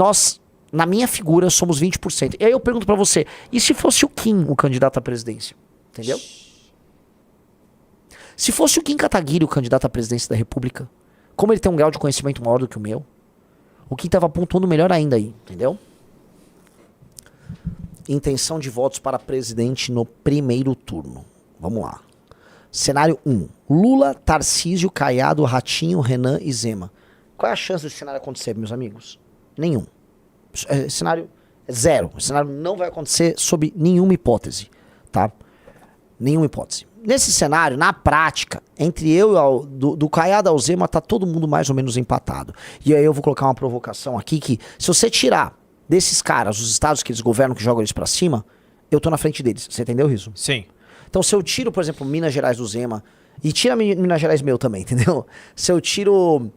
Nós, na minha figura, somos 20%. E aí eu pergunto pra você, e se fosse o Kim o candidato à presidência? Entendeu? Se fosse o Kim Kataguiri o candidato à presidência da República, como ele tem um grau de conhecimento maior do que o meu, o Kim tava pontuando melhor ainda aí, entendeu? Intenção de votos para presidente no primeiro turno. Vamos lá. Cenário 1. Lula, Tarcísio, Caiado, Ratinho, Renan e Zema. Qual é a chance desse cenário acontecer, meus amigos? Nenhum. Cenário é zero. O cenário não vai acontecer sob nenhuma hipótese, tá? Nenhuma hipótese. Nesse cenário, na prática, entre eu e do Caiado ao Zema, tá todo mundo mais ou menos empatado. E aí eu vou colocar uma provocação aqui que, se você tirar desses caras, os estados que eles governam, que jogam eles pra cima, eu tô na frente deles. Você entendeu, Riso? Sim. Então, se eu tiro, por exemplo, Minas Gerais do Zema, e tira Minas Gerais meu também, entendeu? Se eu tiro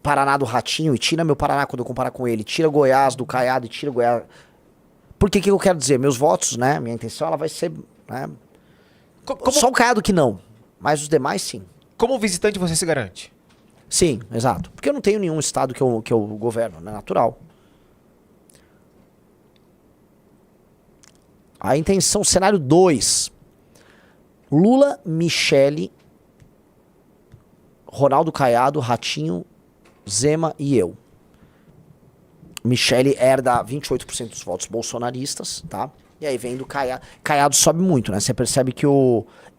Paraná do Ratinho e tira meu Paraná quando eu comparar com ele, tira Goiás do Caiado e tira Goiás... Por que eu quero dizer? Meus votos, né? Minha intenção, ela vai ser... Né? Só o Caiado que não, mas os demais sim. Como visitante você se garante? Sim, exato. Porque eu não tenho nenhum estado que eu governo, né? Natural. A intenção, cenário 2. Lula, Michele, Ronaldo Caiado, Ratinho, Zema e eu. Michele herda 28% dos votos bolsonaristas, tá? E aí vem do Caiado. Caiado sobe muito, né? Você percebe que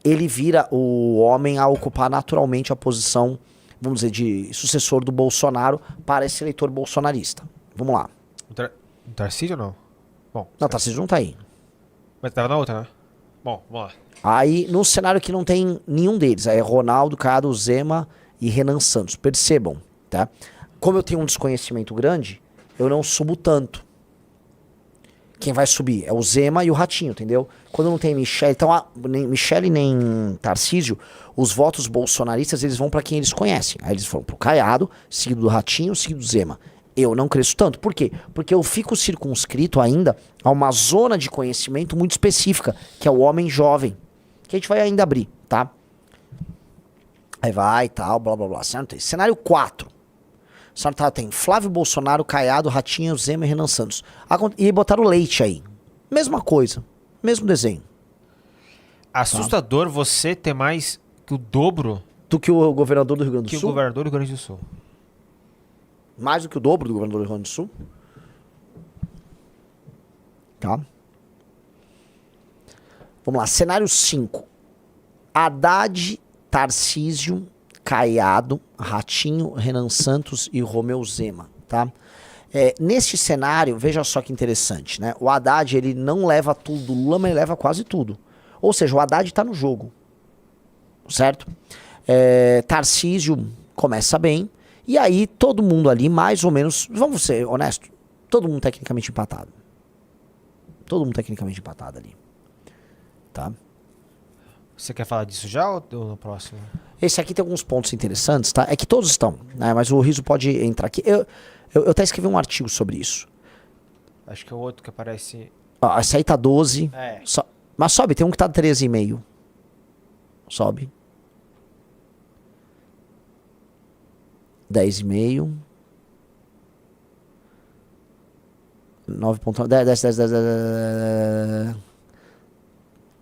ele vira o homem a ocupar naturalmente a posição, vamos dizer, de sucessor do Bolsonaro para esse eleitor bolsonarista. Vamos lá. O Tarcísio ou não? Bom, Não, Tarcísio não tá aí. mas tava na outra, né? Bom, vamos lá. Aí, no cenário que não tem nenhum deles, aí é Ronaldo, Caiado, Zema e Renan Santos. Percebam, tá? Como eu tenho um desconhecimento grande, eu não subo tanto. Quem vai subir é o Zema e o Ratinho, entendeu? Quando não tem Michele, então nem Michele nem Tarcísio, os votos bolsonaristas, eles vão pra quem eles conhecem. Aí eles vão pro Caiado, seguido do Ratinho, seguido do Zema. Eu não cresço tanto. Por quê? Porque eu fico circunscrito ainda a uma zona de conhecimento muito específica, que é o homem jovem, que a gente vai ainda abrir, tá? Aí vai, tal, blá, blá, blá. Certo? Cenário 4. Cenário tem Flávio Bolsonaro, Caiado, Ratinho, Zema e Renan Santos. E botaram o Leite aí. Mesma coisa. Mesmo desenho. Assustador você ter mais que o dobro Do que o governador do Rio Grande do que o Sul? governador do Rio Grande do Sul. Mais do que o dobro do governador do Rio Grande do Sul? Tá. Vamos lá. Cenário 5. Haddad, Tarcísio, Caiado, Ratinho, Renan Santos e Romeu Zema, tá? Neste cenário, veja só que interessante, né? O Haddad, ele não leva tudo do Lula, mas ele leva quase tudo. Ou seja, o Haddad tá no jogo, certo? Tarcísio começa bem, e aí todo mundo ali, mais ou menos, vamos ser honestos, todo mundo tecnicamente empatado. Todo mundo tecnicamente empatado ali, tá? Você quer falar disso já ou no próximo? Esse aqui tem alguns pontos interessantes, tá? É que todos estão, né? Mas o Riso pode entrar aqui. Eu até escrevi um artigo sobre isso. Acho que é o outro que aparece... Ó, esse aí tá 12. É. Mas sobe, tem um que tá 13,5. Sobe. 10,5. 9,9. 10.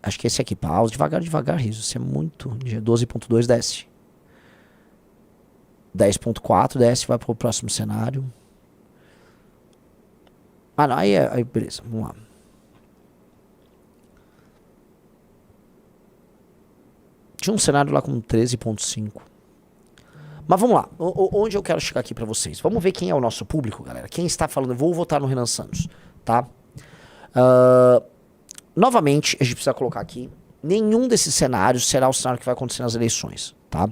Acho que esse aqui, pausa, devagar, Riso. Isso é muito. 12,2 desce. 10,4 desce, vai pro próximo cenário. Ah, não, aí beleza, vamos lá. Tinha um cenário lá com 13,5. Mas vamos lá, onde eu quero chegar aqui pra vocês? Vamos ver quem é o nosso público, galera. Quem está falando, eu vou votar no Renan Santos, tá? Novamente, a gente precisa colocar aqui, nenhum desses cenários será o cenário que vai acontecer nas eleições, tá?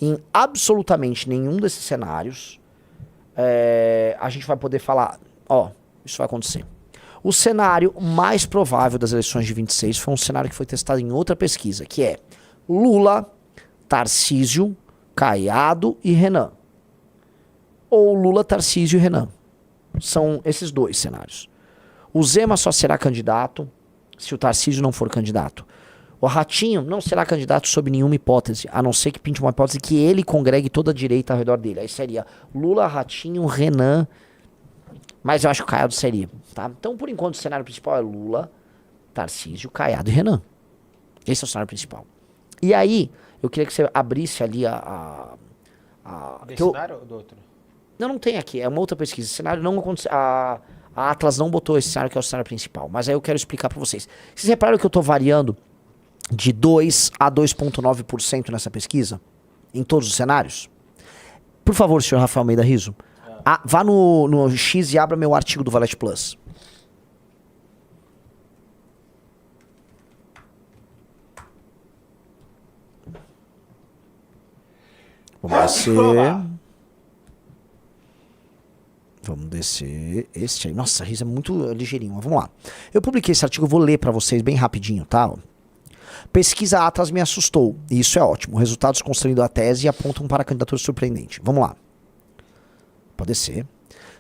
Em absolutamente nenhum desses cenários, a gente vai poder falar, ó, isso vai acontecer. O cenário mais provável das eleições de 26 foi um cenário que foi testado em outra pesquisa, que é Lula, Tarcísio, Caiado e Renan. Ou Lula, Tarcísio e Renan. São esses dois cenários. O Zema só será candidato se o Tarcísio não for candidato. O Ratinho não será candidato sob nenhuma hipótese, a não ser que pinte uma hipótese que ele congregue toda a direita ao redor dele. Aí seria Lula, Ratinho, Renan, mas eu acho que o Caiado seria, tá? Então, por enquanto, o cenário principal é Lula, Tarcísio, Caiado e Renan. Esse é o cenário principal. E aí, eu queria que você abrisse ali Desse cenário ou do outro? Não tem aqui, é uma outra pesquisa. Esse cenário não aconteceu. A Atlas não botou esse cenário que é o cenário principal. Mas aí eu quero explicar pra vocês. Vocês repararam que eu tô variando de 2 a 2,9% nessa pesquisa? Em todos os cenários? Por favor, senhor Rafael Almeida Riso. Vá no X e abra meu artigo do Valete Plus. Vamos descer. Vamos descer. Este aí. Nossa, Riso é muito ligeirinho. Mas vamos lá. Eu publiquei esse artigo, eu vou ler pra vocês bem rapidinho, tá? Pesquisa Atlas me assustou. E isso é ótimo. Resultados construindo a tese e apontam para a candidatura surpreendente. Vamos lá. Pode ser.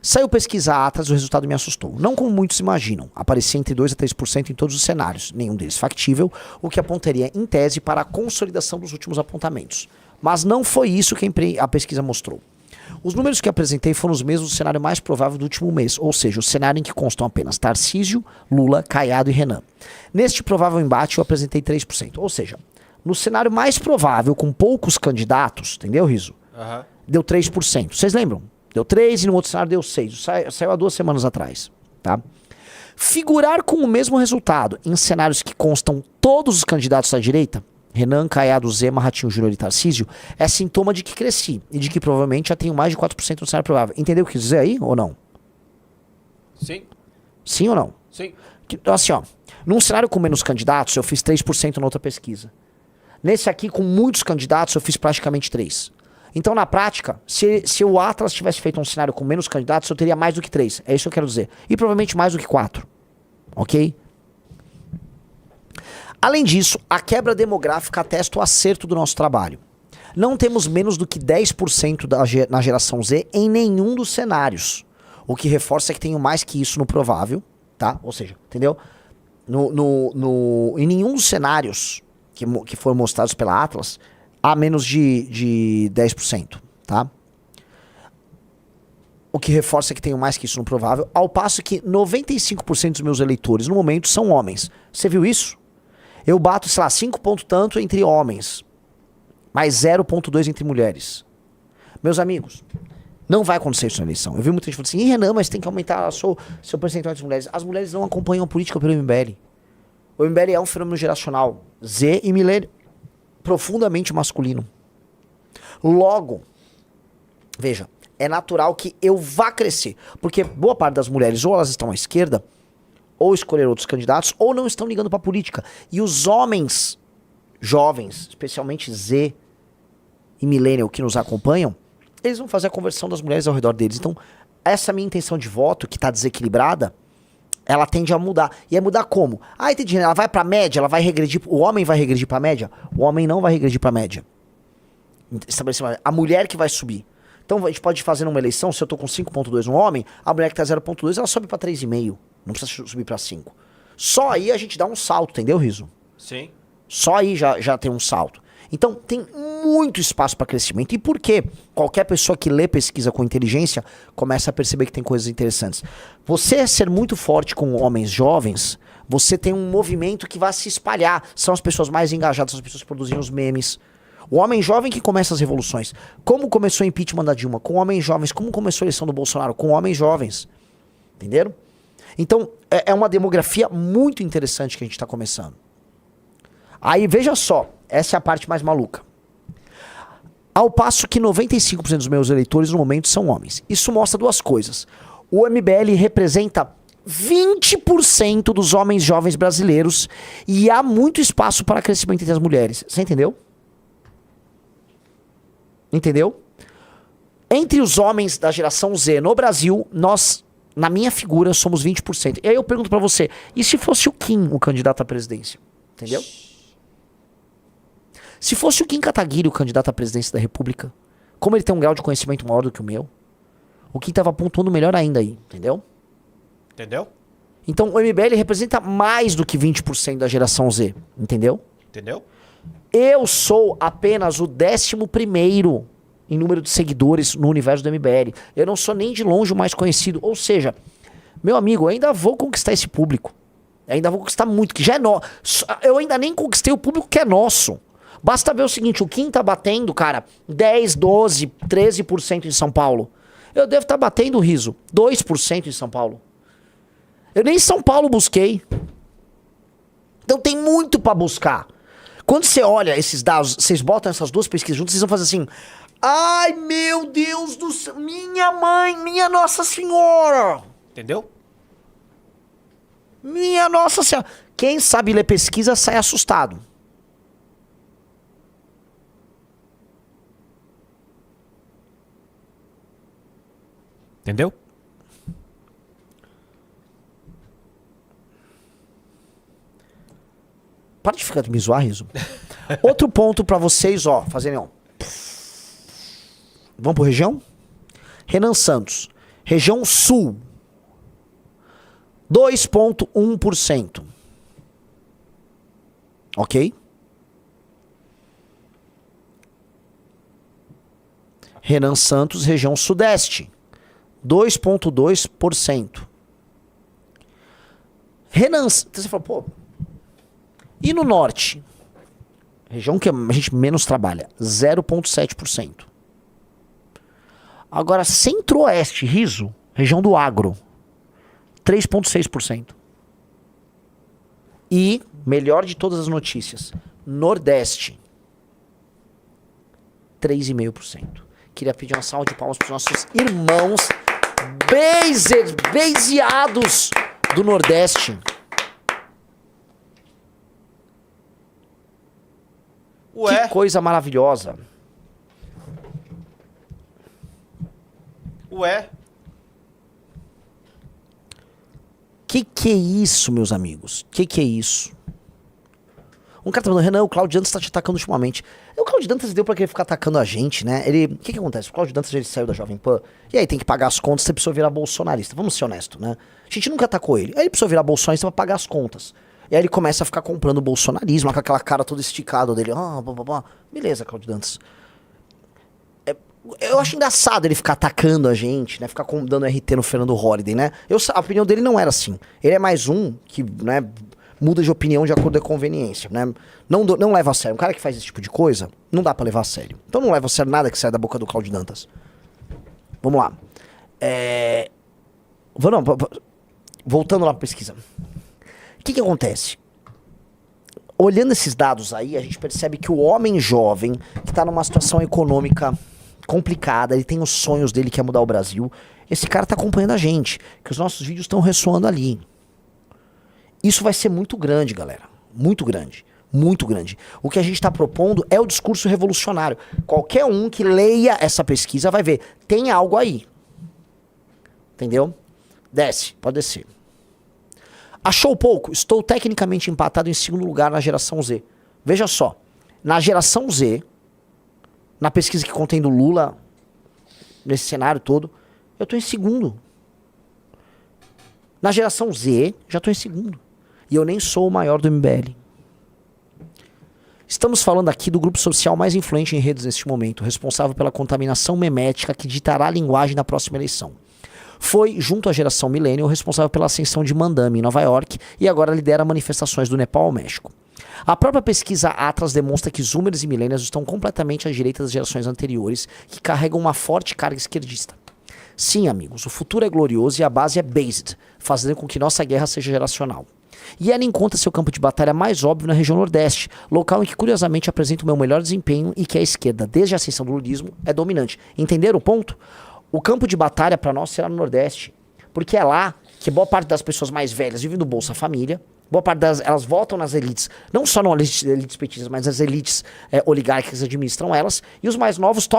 Saiu pesquisa Atlas, o resultado me assustou. Não como muitos imaginam. Aparecia entre 2 a 3% em todos os cenários. Nenhum deles factível, o que apontaria em tese para a consolidação dos últimos apontamentos. Mas não foi isso que a pesquisa mostrou. Os números que apresentei foram os mesmos do cenário mais provável do último mês, ou seja, o cenário em que constam apenas Tarcísio, Lula, Caiado e Renan. Neste provável embate eu apresentei 3%, ou seja, no cenário mais provável, com poucos candidatos, entendeu, Riso? Deu 3%. Vocês lembram? Deu 3 e no outro cenário deu 6. Saiu há 2 semanas atrás, tá? Figurar com o mesmo resultado em cenários que constam todos os candidatos da direita, Renan, Caiado, Zema, Ratinho, Júnior e Tarcísio, é sintoma de que cresci e de que provavelmente já tenho mais de 4% no cenário provável. Entendeu o que quis dizer aí ou não? Sim. Sim ou não? Sim. Então, assim, ó, num cenário com menos candidatos, eu fiz 3% na outra pesquisa. Nesse aqui, com muitos candidatos, eu fiz praticamente 3%. Então, na prática, se o Atlas tivesse feito um cenário com menos candidatos, eu teria mais do que 3%. É isso que eu quero dizer. E provavelmente mais do que 4%. Ok? Além disso, a quebra demográfica atesta o acerto do nosso trabalho. Não temos menos do que 10% na geração Z em nenhum dos cenários. O que reforça que tenho mais que isso no provável, tá? Ou seja, entendeu? Em nenhum dos cenários que foram mostrados pela Atlas, há menos de 10%, tá? O que reforça que tenho mais que isso no provável, ao passo que 95% dos meus eleitores no momento são homens. Você viu isso? Eu bato, sei lá, 5 ponto tanto entre homens, mais 0,2 entre mulheres. Meus amigos, não vai acontecer isso na eleição. Eu vi muita gente falando assim, Renan, mas tem que aumentar seu percentual de mulheres. As mulheres não acompanham a política pelo MBL. O MBL é um fenômeno geracional. Z e milênio, profundamente masculino. Logo, veja, é natural que eu vá crescer. Porque boa parte das mulheres, ou elas estão à esquerda, ou escolher outros candidatos, ou não estão ligando pra política. E os homens jovens, especialmente Z e millennial que nos acompanham, eles vão fazer a conversão das mulheres ao redor deles. Então, essa minha intenção de voto, que tá desequilibrada, ela tende a mudar. E é mudar como? Ah, entendi. Ela vai pra média, ela vai regredir. O homem vai regredir pra média? O homem não vai regredir pra média. A mulher que vai subir. Então, a gente pode fazer numa eleição, se eu tô com 5,2 no homem, a mulher que tá 0,2, ela sobe pra 3,5. Não precisa subir pra 5. Só aí a gente dá um salto, entendeu, Riso? Sim. Só aí já tem um salto. Então, tem muito espaço para crescimento. E por quê? Qualquer pessoa que lê pesquisa com inteligência começa a perceber que tem coisas interessantes. Você ser muito forte com homens jovens, você tem um movimento que vai se espalhar. São as pessoas mais engajadas, são as pessoas que produzem os memes. O homem jovem que começa as revoluções. Como começou o impeachment da Dilma? Com homens jovens. Como começou a eleição do Bolsonaro? Com homens jovens. Entenderam? Então, é uma demografia muito interessante que a gente está começando. Aí, veja só, essa é a parte mais maluca. Ao passo que 95% dos meus eleitores no momento são homens. Isso mostra duas coisas. O MBL representa 20% dos homens jovens brasileiros e há muito espaço para crescimento entre as mulheres. Você entendeu? Entendeu? Entre os homens da geração Z no Brasil, nós, na minha figura, somos 20%. E aí eu pergunto pra você, e se fosse o Kim o candidato à presidência? Entendeu? Se fosse o Kim Kataguiri o candidato à presidência da República, como ele tem um grau de conhecimento maior do que o meu, o Kim tava pontuando melhor ainda aí, entendeu? Entendeu? Então o MBL representa mais do que 20% da geração Z, entendeu? Entendeu? Eu sou apenas o 11º em número de seguidores no universo do MBL. Eu não sou nem de longe o mais conhecido. Ou seja, meu amigo, eu ainda vou conquistar esse público. Eu ainda vou conquistar muito, que já é nosso. Eu ainda nem conquistei o público que é nosso. Basta ver o seguinte, o Kim tá batendo, cara, 10, 12, 13% em São Paulo. Eu devo estar batendo, Riso, 2% em São Paulo. Eu nem em São Paulo busquei. Então tem muito pra buscar. Quando você olha esses dados, vocês botam essas duas pesquisas juntas, vocês vão fazer assim... Ai, meu Deus do céu, minha mãe, minha Nossa Senhora. Entendeu? Minha Nossa Senhora. Quem sabe ler pesquisa sai assustado. Entendeu? Para de ficar de me zoar, Riso. Outro ponto pra vocês, ó, fazerem, ó. Vamos pro região? Renan Santos. Região Sul. 2,1%. Ok? Renan Santos, região Sudeste. 2,2%. Renan... Então você fala, pô... E no Norte? Região que a gente menos trabalha. 0,7%. Agora, Centro-Oeste, Riso, região do agro, 3,6%. E, melhor de todas as notícias, Nordeste, 3,5%. Queria pedir uma salva de palmas para os nossos irmãos baseados do Nordeste. Ué? Que coisa maravilhosa. Ué? Que é isso, meus amigos? Que é isso? Um cara tá falando, Renan, o Claudio Dantas tá te atacando ultimamente. O Claudio Dantas deu pra querer ficar atacando a gente, né? O que acontece? O Claudio Dantas ele saiu da Jovem Pan, e aí tem que pagar as contas, você precisou virar bolsonarista. Vamos ser honestos, né? A gente nunca atacou ele. Aí ele precisou virar bolsonarista pra pagar as contas. E aí ele começa a ficar comprando bolsonarismo, com aquela cara toda esticada dele. Beleza, Claudio Dantas. Eu acho engraçado ele ficar atacando a gente, né? Ficar dando RT no Fernando Holliday, né? A opinião dele não era assim. Ele é mais um que, né, muda de opinião de acordo com a conveniência, né? Não leva a sério. Um cara que faz esse tipo de coisa, não dá pra levar a sério. Então não leva a sério nada que sai da boca do Claudio Dantas. Vamos lá. Voltando lá pra pesquisa. O que acontece? Olhando esses dados aí, a gente percebe que o homem jovem, que tá numa situação econômica complicada, ele tem os sonhos dele que é mudar o Brasil, esse cara tá acompanhando a gente, que os nossos vídeos estão ressoando ali. Isso vai ser muito grande, galera. Muito grande. Muito grande. O que a gente está propondo é o discurso revolucionário. Qualquer um que leia essa pesquisa vai ver. Tem algo aí. Entendeu? Desce. Pode descer. Achou pouco? Estou tecnicamente empatado em segundo lugar na geração Z. Veja só. Na geração Z, na pesquisa que contém do Lula, nesse cenário todo, eu estou em segundo. Na geração Z, já estou em segundo. E eu nem sou o maior do MBL. Estamos falando aqui do grupo social mais influente em redes neste momento, responsável pela contaminação memética que ditará a linguagem na próxima eleição. Foi, junto à geração millennial, responsável pela ascensão de Mandami em Nova York e agora lidera manifestações do Nepal ao México. A própria pesquisa Atlas demonstra que Zoomers e Millennials estão completamente à direita das gerações anteriores, que carregam uma forte carga esquerdista. Sim, amigos, o futuro é glorioso e a base é based, fazendo com que nossa guerra seja geracional. E ela encontra seu campo de batalha mais óbvio na região Nordeste, local em que curiosamente apresenta o meu melhor desempenho e que a esquerda, desde a ascensão do lulismo, é dominante. Entenderam o ponto? O campo de batalha para nós será no Nordeste, porque é lá que boa parte das pessoas mais velhas vivem do Bolsa Família, boa parte delas, elas votam nas elites, não só nas elites petistas, mas as elites oligárquicas administram elas, e os mais novos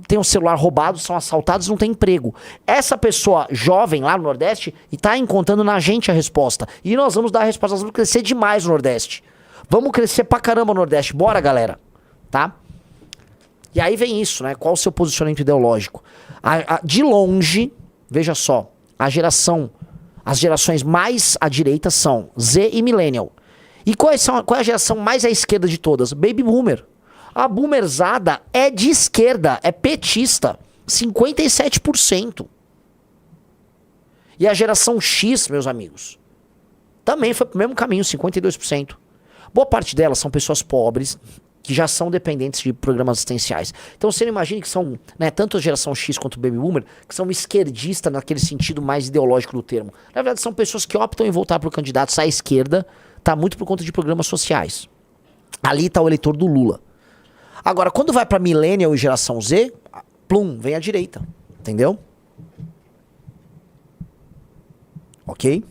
têm um celular roubado, são assaltados, não tem emprego. Essa pessoa jovem lá no Nordeste está encontrando na gente a resposta, e nós vamos dar a resposta, nós vamos crescer demais no Nordeste. Vamos crescer pra caramba no Nordeste, bora galera, tá? E aí vem isso, né? Qual o seu posicionamento ideológico? De longe, veja só, as gerações mais à direita são Z e Millennial. E qual é a geração mais à esquerda de todas? Baby Boomer. A boomerzada é de esquerda, é petista. 57%. E a geração X, meus amigos, também foi pro mesmo caminho, 52%. Boa parte delas são pessoas pobres, que já são dependentes de programas assistenciais. Então você não imagina que são, né, tanto a geração X quanto o Baby Boomer, que são esquerdistas naquele sentido mais ideológico do termo. Na verdade, são pessoas que optam em voltar pro candidato à esquerda, tá muito por conta de programas sociais. Ali tá o eleitor do Lula. Agora, quando vai pra Millennial e geração Z, plum, vem a direita. Entendeu? Ok?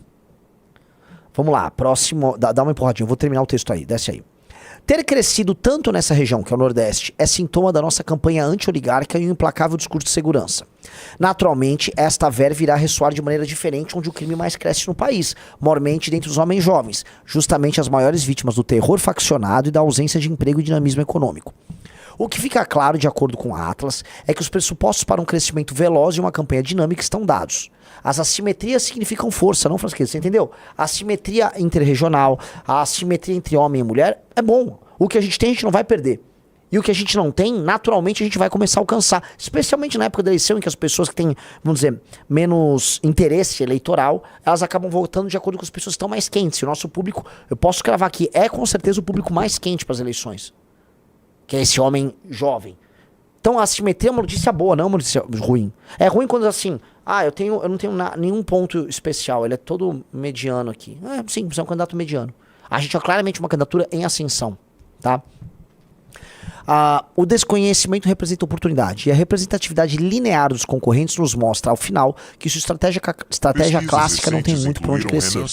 Vamos lá, próximo. Dá uma empurradinha, eu vou terminar o texto aí, desce aí. Ter crescido tanto nessa região, que é o Nordeste, é sintoma da nossa campanha anti-oligárquica e um implacável discurso de segurança. Naturalmente, esta verve irá ressoar de maneira diferente onde o crime mais cresce no país, mormente dentre os homens jovens, justamente as maiores vítimas do terror faccionado e da ausência de emprego e dinamismo econômico. O que fica claro, de acordo com a Atlas, é que os pressupostos para um crescimento veloz e uma campanha dinâmica estão dados. As assimetrias significam força, não, Frasqueira? Você entendeu? A assimetria interregional, a assimetria entre homem e mulher é bom. O que a gente tem, a gente não vai perder. E o que a gente não tem, naturalmente a gente vai começar a alcançar. Especialmente na época da eleição, em que as pessoas que têm, vamos dizer, menos interesse eleitoral, elas acabam votando de acordo com as pessoas que estão mais quentes. E o nosso público, eu posso cravar aqui, é com certeza o público mais quente para as eleições. Que é esse homem jovem. Então a assimetria é uma notícia boa, não é uma notícia ruim. É ruim quando assim, eu não tenho nenhum ponto especial, ele é todo mediano aqui. Sim, você é um candidato mediano. A gente é claramente uma candidatura em ascensão, tá? O desconhecimento representa oportunidade e a representatividade linear dos concorrentes nos mostra, ao final, que sua estratégia clássica não tem muito para onde crescer.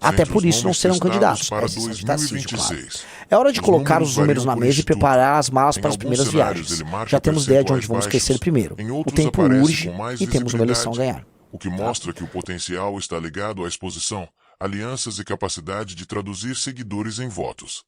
Até por isso não serão candidatos. Para 2026. Claro. É hora de colocar os números na mesa e preparar as malas para as primeiras viagens. Já temos ideia de onde vamos crescer primeiro. O tempo urge e temos uma eleição a ganhar. O que mostra que o potencial está ligado à exposição, alianças e capacidade de traduzir seguidores em votos.